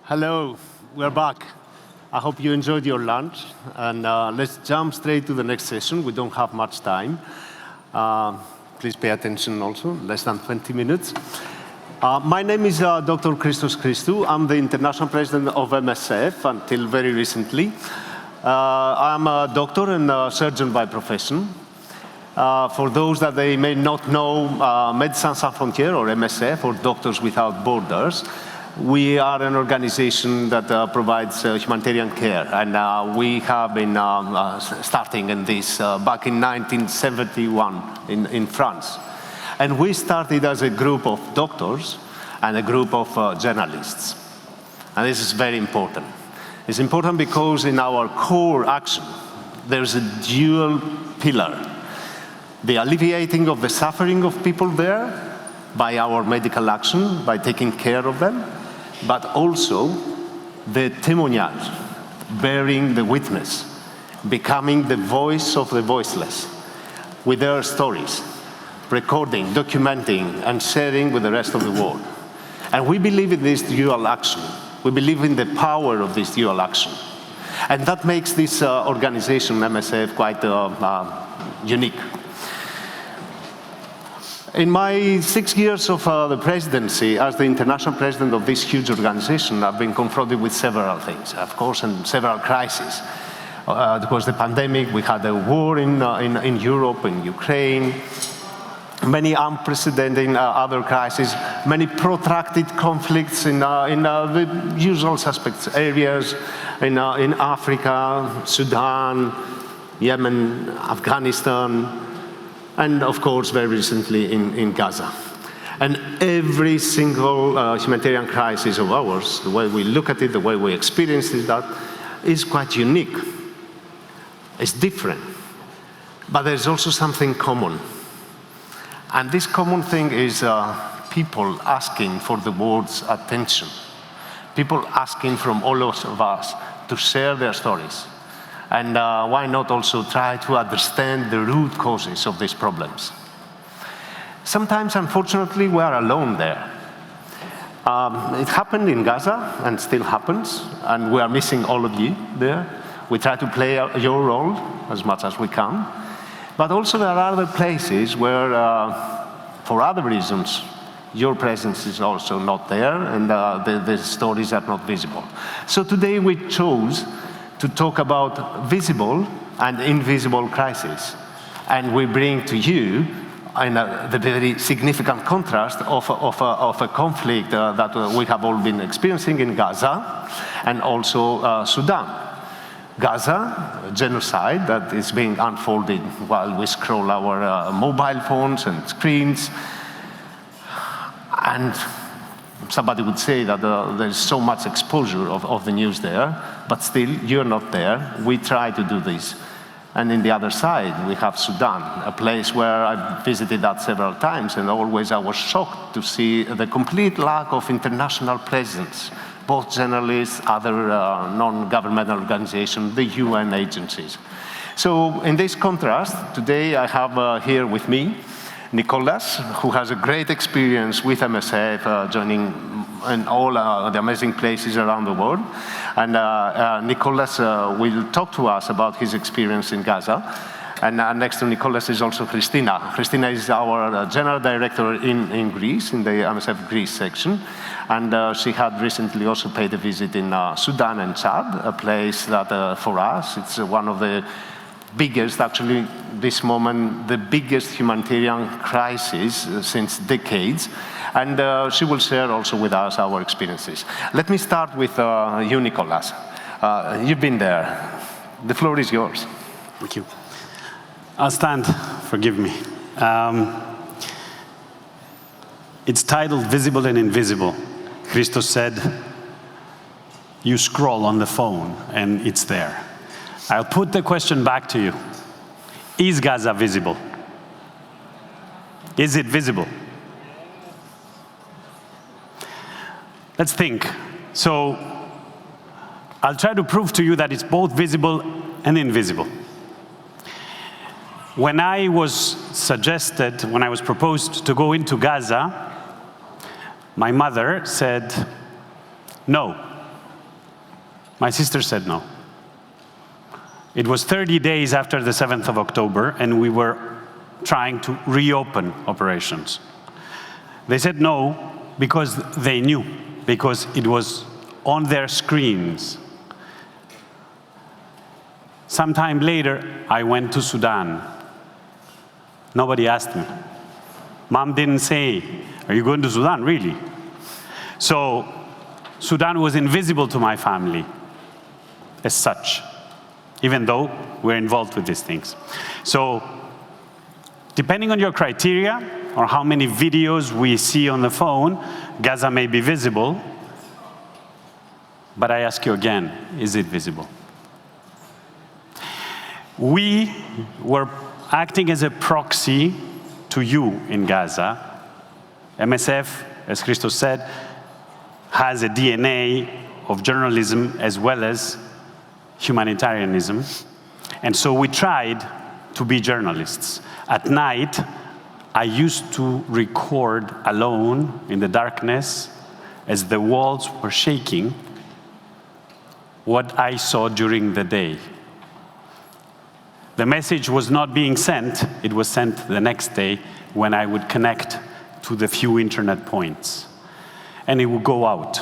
Hello, we're back. I hope you enjoyed your lunch, and let's jump straight to the next session. We don't have much time. Please pay attention also, less than 20 minutes. My name is Dr. Christos Christou. I'm the international president of MSF until very recently. I'm a doctor and a surgeon by profession. For those that they may not know, Médecins Sans Frontières, or MSF, or Doctors Without Borders, we are an organization that provides humanitarian care, and we have been starting in this back in 1971 in France. And we started as a group of doctors and a group of journalists. And this is very important. It's important because in our core action, there's a dual pillar. The alleviating of the suffering of people there by our medical action, by taking care of them, but also the témoignage, bearing the witness, becoming the voice of the voiceless, with their stories, recording, documenting, and sharing with the rest of the world. And we believe in this dual action. We believe in the power of this dual action. And that makes this organization, MSF, quite unique. In my 6 years of the presidency as the international president of this huge organization, I've been confronted with several things, of course, and several crises. There was the pandemic, we had a war in Europe, in Ukraine, many unprecedented other crises, many protracted conflicts in the usual suspects areas, in Africa, Sudan, Yemen, Afghanistan, and of course, very recently in Gaza. And every single humanitarian crisis of ours, the way we look at it, the way we experience it, that is quite unique. It's different. But there's also something common. And this common thing is people asking for the world's attention. People asking from all of us to share their stories. And why not also try to understand the root causes of these problems? Sometimes, unfortunately, we are alone there. It happened in Gaza and still happens, and we are missing all of you there. We try to play your role as much as we can. But also there are other places where, for other reasons, your presence is also not there, and the stories are not visible. So today we chose to talk about visible and invisible crises. And we bring to you the very significant contrast of a conflict that we have all been experiencing in Gaza and also Sudan. Gaza, genocide that is being unfolded while we scroll our mobile phones and screens. And somebody would say that there's so much exposure of the news there, but still, you're not there. We try to do this. And in the other side, we have Sudan, a place where I've visited that several times, and always I was shocked to see the complete lack of international presence, both journalists, other non-governmental organizations, the UN agencies. So in this contrast, today I have here with me Nicolas, who has a great experience with MSF, joining in all the amazing places around the world. And Nicolas will talk to us about his experience in Gaza. And next to Nicolas is also Christina. Christina is our general director in Greece, in the MSF Greece section. And she had recently also paid a visit in Sudan and Chad, a place that for us, it's one of the biggest, actually, this moment, the biggest humanitarian crisis since decades. And she will share also with us our experiences. Let me start with you, Nicolas. You've been there. The floor is yours. Thank you. I'll stand, forgive me. It's titled Visible and Invisible. Christos said, you scroll on the phone and it's there. I'll put the question back to you. Is Gaza visible? Is it visible? Let's think. So I'll try to prove to you that it's both visible and invisible. When I was proposed to go into Gaza, my mother said no. My sister said no. It was 30 days after the 7th of October, and we were trying to reopen operations. They said no because they knew, because it was on their screens. Sometime later, I went to Sudan. Nobody asked me. Mom didn't say, are you going to Sudan, really? So Sudan was invisible to my family as such, even though we're involved with these things. So depending on your criteria or how many videos we see on the phone, Gaza may be visible, but I ask you again, is it visible? We were acting as a proxy to you in Gaza. MSF, as Christos said, has a DNA of journalism as well as humanitarianism. And so we tried to be journalists. At night, I used to record alone in the darkness as the walls were shaking what I saw during the day. The message was not being sent, it was sent the next day when I would connect to the few internet points. And it would go out.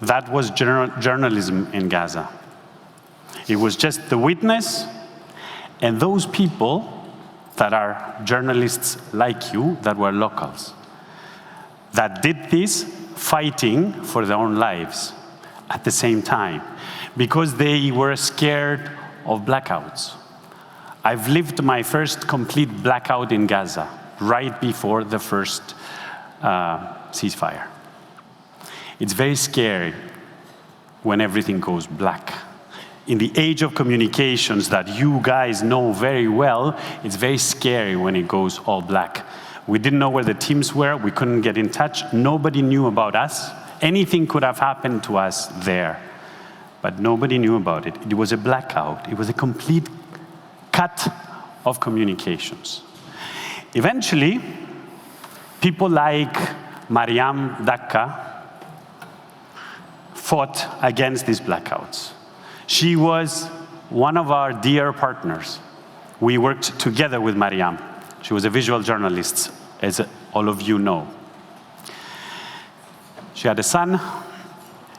That was journalism in Gaza. It was just the witness and those people that are journalists like you, that were locals, that did this fighting for their own lives at the same time, because they were scared of blackouts. I've lived my first complete blackout in Gaza, right before the first ceasefire. It's very scary when everything goes black. In the age of communications that you guys know very well, it's very scary when it goes all black. We didn't know where the teams were, we couldn't get in touch, nobody knew about us. Anything could have happened to us there, but nobody knew about it. It was a blackout, it was a complete cut of communications. Eventually, people like Mariam Dakka fought against these blackouts. She was one of our dear partners. We worked together with Mariam. She was a visual journalist, as all of you know. She had a son,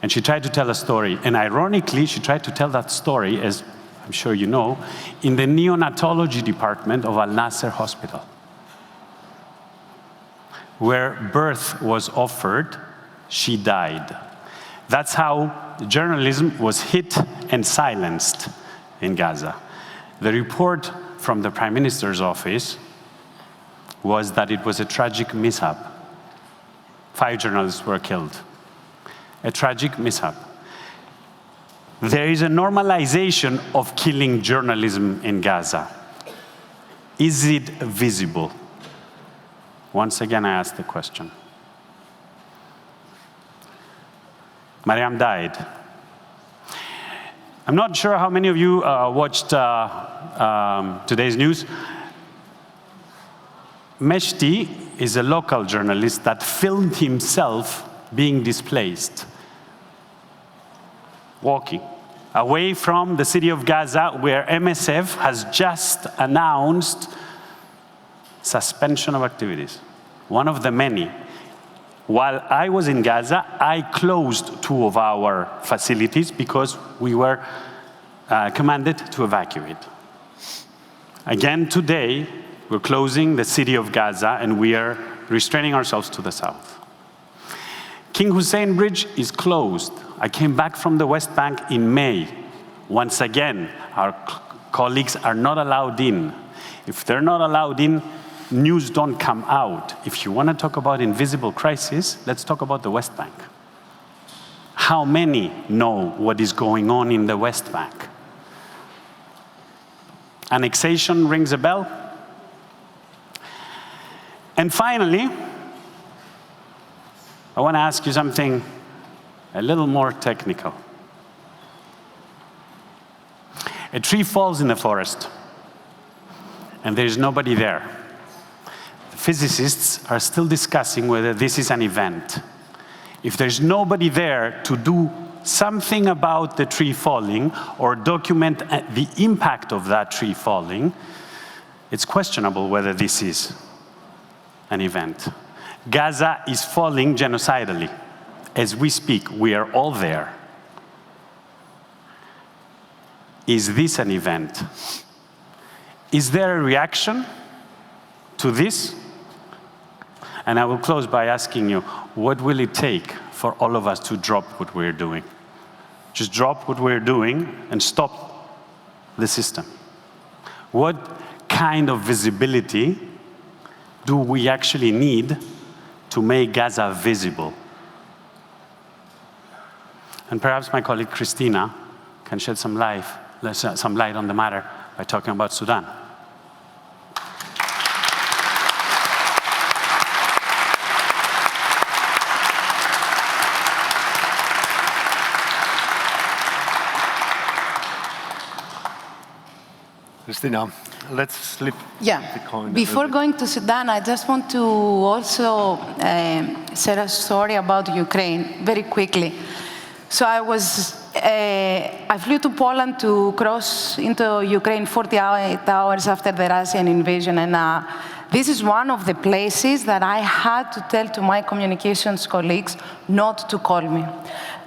and she tried to tell a story. And ironically, she tried to tell that story, as I'm sure you know, in the neonatology department of Al-Nasser Hospital, where birth was offered. She died. That's how journalism was hit and silenced in Gaza. The report from the Prime Minister's office was that it was a tragic mishap. 5 journalists were killed. A tragic mishap. There is a normalization of killing journalism in Gaza. Is it visible? Once again, I ask the question. Mariam died. I'm not sure how many of you watched today's news. Meshti is a local journalist that filmed himself being displaced, walking away from the city of Gaza, where MSF has just announced suspension of activities. One of the many. While I was in Gaza, I closed 2 of our facilities because we were commanded to evacuate. Again, today, we're closing the city of Gaza and we are restraining ourselves to the south. King Hussein Bridge is closed. I came back from the West Bank in May. Once again, our colleagues are not allowed in. If they're not allowed in, news don't come out. If you want to talk about invisible crisis, let's talk about the West Bank. How many know what is going on in the West Bank? Annexation rings a bell. And finally, I want to ask you something a little more technical. A tree falls in the forest, and there's nobody there. The physicists are still discussing whether this is an event. If there's nobody there to do something about the tree falling or document the impact of that tree falling, it's questionable whether this is an event. Gaza is falling genocidally. As we speak, we are all there. Is this an event? Is there a reaction to this? And I will close by asking you, what will it take for all of us to drop what we're doing? Just drop what we're doing and stop the system. What kind of visibility do we actually need to make Gaza visible? And perhaps my colleague Christina can shed some light on the matter by talking about Sudan. Christina, let's flip the coin. Before going to Sudan, I just want to also share a story about Ukraine very quickly. So I flew to Poland to cross into Ukraine 48 hours after the Russian invasion, and this is one of the places that I had to tell to my communications colleagues not to call me.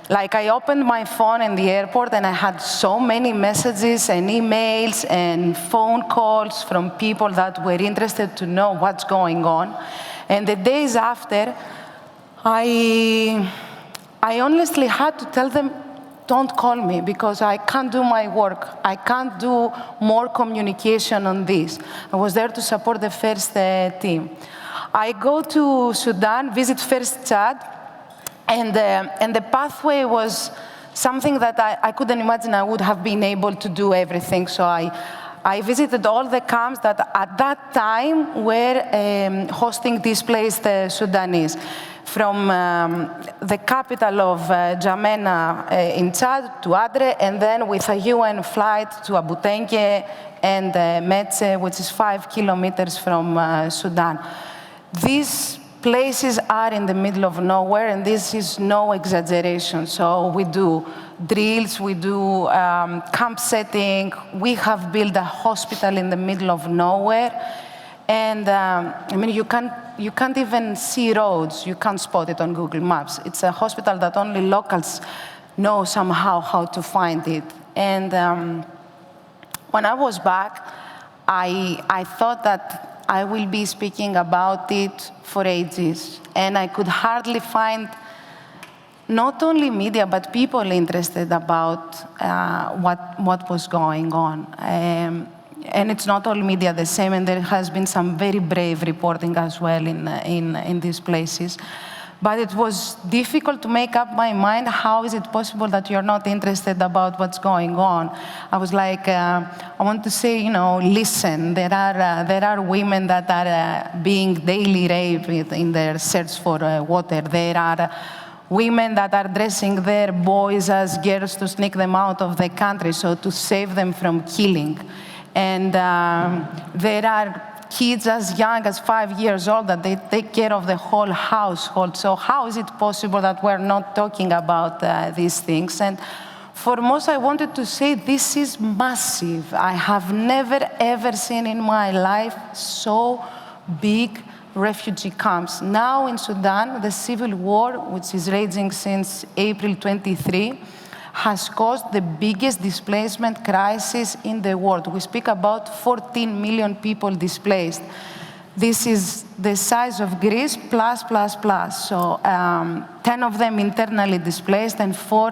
Like, I opened my phone in the airport and I had so many messages and emails and phone calls from people that were interested to know what's going on. And the days after, I honestly had to tell them, don't call me because I can't do my work. I can't do more communication on this. I was there to support the first team. I go to Sudan, visit first Chad, and the pathway was something that I couldn't imagine I would have been able to do everything. So I visited all the camps that at that time were hosting displaced Sudanese. From the capital of N'Djamena in Chad to Adre, and then with a UN flight to Abu Tenke and Metse, which is 5 kilometers from Sudan. These places are in the middle of nowhere, and this is no exaggeration. So we do drills, we do camp setting, we have built a hospital in the middle of nowhere. And I mean, you can't even see roads, you can't spot it on Google Maps. It's a hospital that only locals know somehow how to find it. And when I was back, I thought that I will be speaking about it for ages. And I could hardly find not only media, but people interested about what was going on. And it's not all media the same, and there has been some very brave reporting as well in these places. But it was difficult to make up my mind, how is it possible that you're not interested about what's going on? I was like, I want to say, listen, there are women that are being daily raped in their search for water. There are women that are dressing their boys as girls to sneak them out of the country, so to save them from killing. And there are kids as young as 5 years old that they take care of the whole household. So how is it possible that we're not talking about these things? And foremost, I wanted to say this is massive. I have never, ever seen in my life so big refugee camps. Now in Sudan, the civil war, which is raging since April 23, has caused the biggest displacement crisis in the world. We speak about 14 million people displaced. This is the size of Greece plus. So 10 of them internally displaced and 4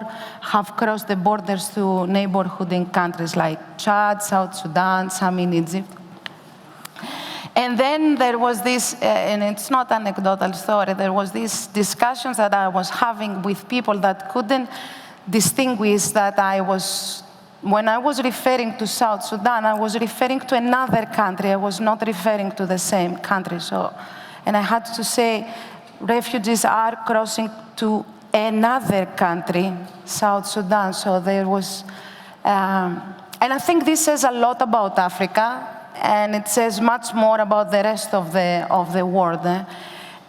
have crossed the borders to neighboring countries like Chad, South Sudan, some in Egypt. And then there was this, and it's not an anecdotal story, there was these discussions that I was having with people that couldn't distinguish that when I was referring to South Sudan, I was referring to another country. I was not referring to the same country. So, and I had to say, refugees are crossing to another country, South Sudan. So there was, and I think this says a lot about Africa, and it says much more about the rest of the world.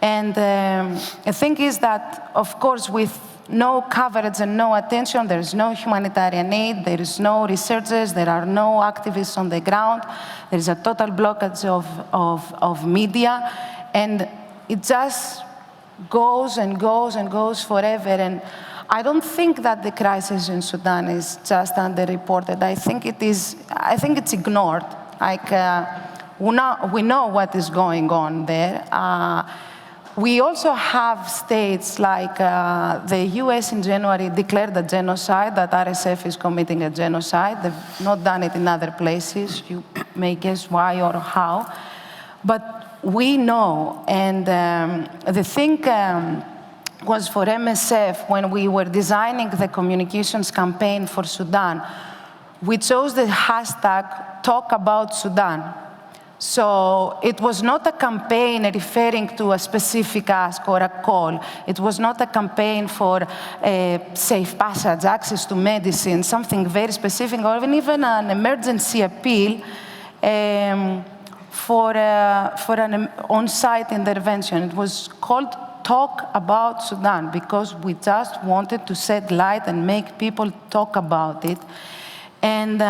And the thing is that, of course, with no coverage and no attention, there is no humanitarian aid, there is no researchers, there are no activists on the ground, there is a total blockage of media, and it just goes and goes and goes forever. And I don't think that the crisis in Sudan is just underreported. I think it's ignored. Like, we know what is going on there. We also have states like the US in January declared a genocide, that RSF is committing a genocide. They've not done it in other places. You may guess why or how. But we know, and the thing was for MSF, when we were designing the communications campaign for Sudan, we chose the hashtag Talk About Sudan. So it was not a campaign referring to a specific ask or a call. It was not a campaign for safe passage, access to medicine, something very specific, or even an emergency appeal for an on-site intervention. It was called Talk About Sudan because we just wanted to shed light and make people talk about it. And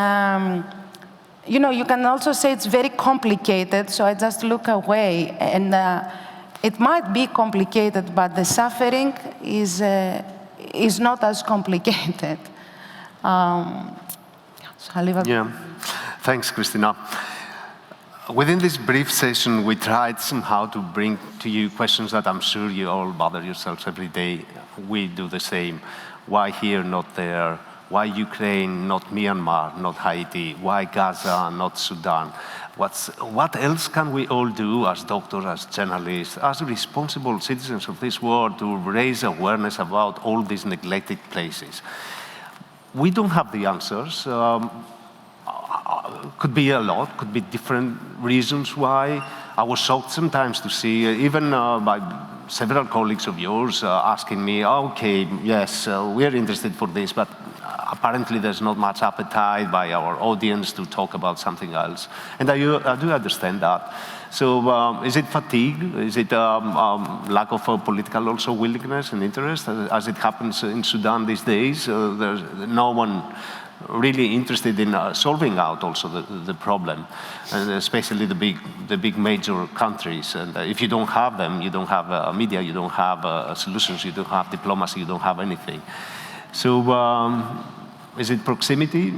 you know, you can also say it's very complicated, so I just look away. And it might be complicated, but the suffering is not as complicated. So I'll leave it. Yeah, thanks, Christina. Within this brief session, we tried somehow to bring to you questions that I'm sure you all bother yourselves every day. We do the same. Why here, not there? Why Ukraine, not Myanmar, not Haiti? Why Gaza, not Sudan? What else can we all do as doctors, as journalists, as responsible citizens of this world to raise awareness about all these neglected places? We don't have the answers. Could be a lot, could be different reasons why. I was shocked sometimes to see, even by several colleagues of yours asking me, okay, yes, we're interested for this, but apparently there's not much appetite by our audience to talk about something else. And I do understand that. So is it fatigue? Is it lack of political also willingness and interest? As it happens in Sudan these days, there's no one really interested in solving out also the problem, and especially the big major countries. And if you don't have them, you don't have media, you don't have solutions, you don't have diplomacy, you don't have anything. So is it proximity?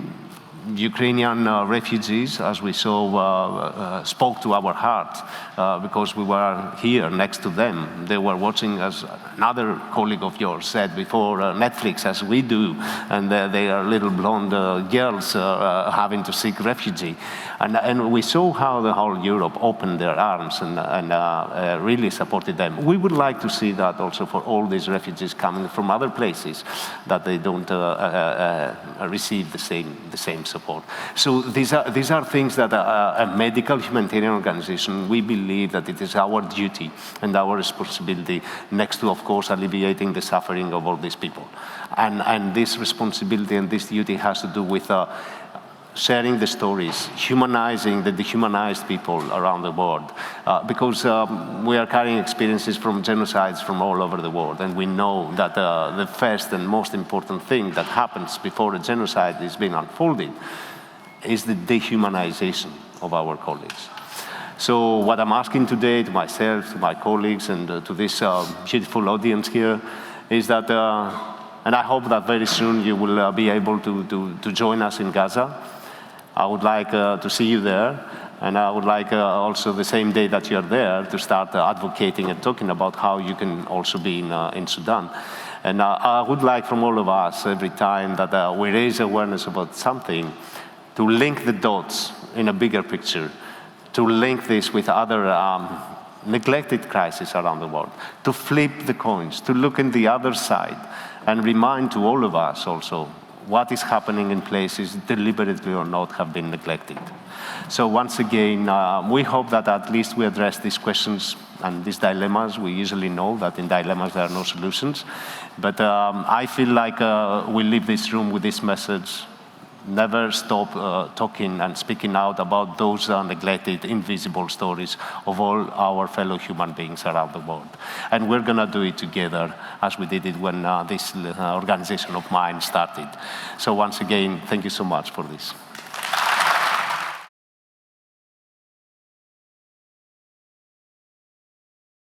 Ukrainian refugees, as we saw, spoke to our heart because we were here next to them. They were watching, as another colleague of yours said before, Netflix, as we do, and they are little blonde girls having to seek refugee. And we saw how the whole Europe opened their arms and really supported them. We would like to see that also for all these refugees coming from other places, that they don't receive the same support. So these are things that a medical humanitarian organization, we believe that it is our duty and our responsibility, next to, of course, alleviating the suffering of all these people. And this responsibility and this duty has to do with sharing the stories, humanizing the dehumanized people around the world, because we are carrying experiences from genocides from all over the world, and we know that the first and most important thing that happens before a genocide is being unfolded is the dehumanization of our colleagues. So what I'm asking today to myself, to my colleagues, and to this beautiful audience here is that, and I hope that very soon you will be able to join us in Gaza. I would like to see you there, and I would like also the same day that you're there to start advocating and talking about how you can also be in Sudan. And I would like from all of us, every time that we raise awareness about something, to link the dots in a bigger picture, to link this with other neglected crises around the world, to flip the coins, to look in the other side, and remind to all of us also what is happening in places deliberately or not have been neglected. So once again, we hope that at least we address these questions and these dilemmas. We usually know that in dilemmas there are no solutions. But I feel like we leave this room with this message. Never stop talking and speaking out about those neglected, invisible stories of all our fellow human beings around the world. And we're going to do it together, as we did it when this organization of mine started. So once again, thank you so much for this.